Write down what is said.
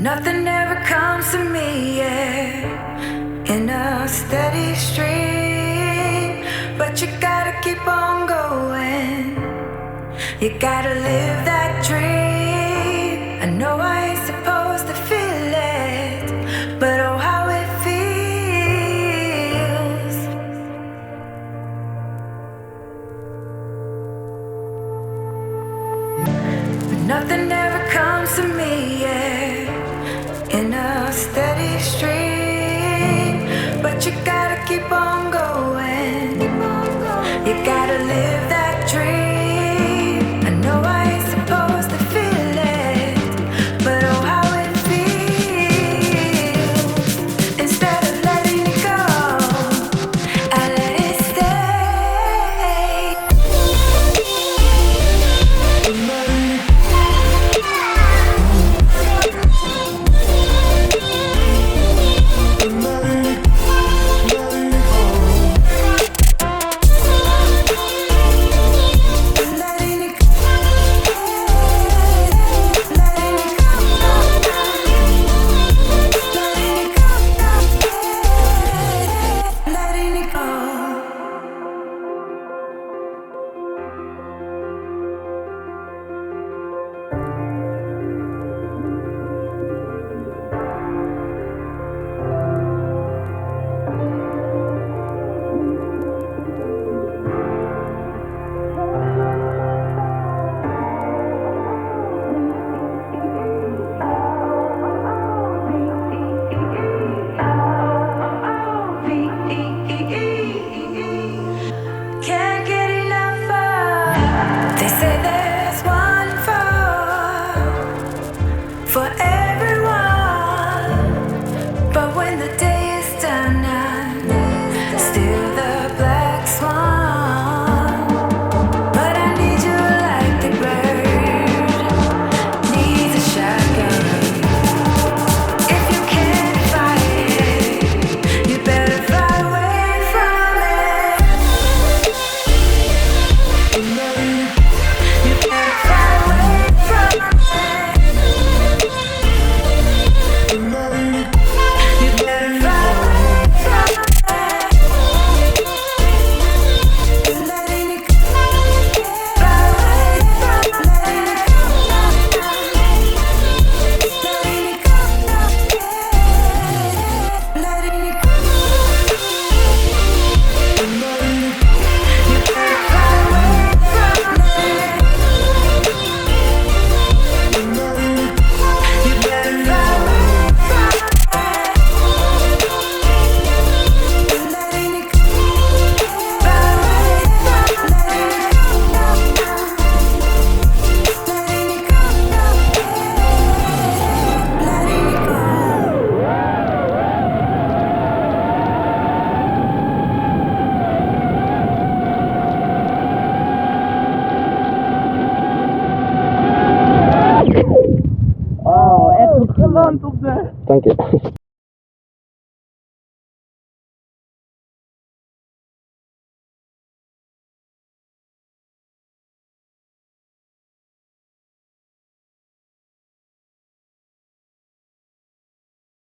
Nothing ever comes to me, yeah, in a steady stream. But you gotta keep on going. You gotta live that dream. I know I ain't supposed to feel it, but oh how it feels. But nothing ever comes to me, yeah, in a steady stream. But you gotta keep on going. You gotta live that dream. I know I ain't supposed to feel it, but oh how it feels. Instead of letting it go, I let it stay. Can't get enough of. They say there's one for everyone, but when the day is done, I'm still the black swan. But I need you like the bird needs a shotgun. If you can't fight it, you better fly away from it. You better fly away from it. You better fly away from it. Letting it go. Fly away from it. Letting it go. Letting it go. Letting it go. You better fly away from it. You better fly away from it. Letting it go. Fly away from it. Letting it go. Letting it go. Letting it go. Oh, excellent op de... Dank je.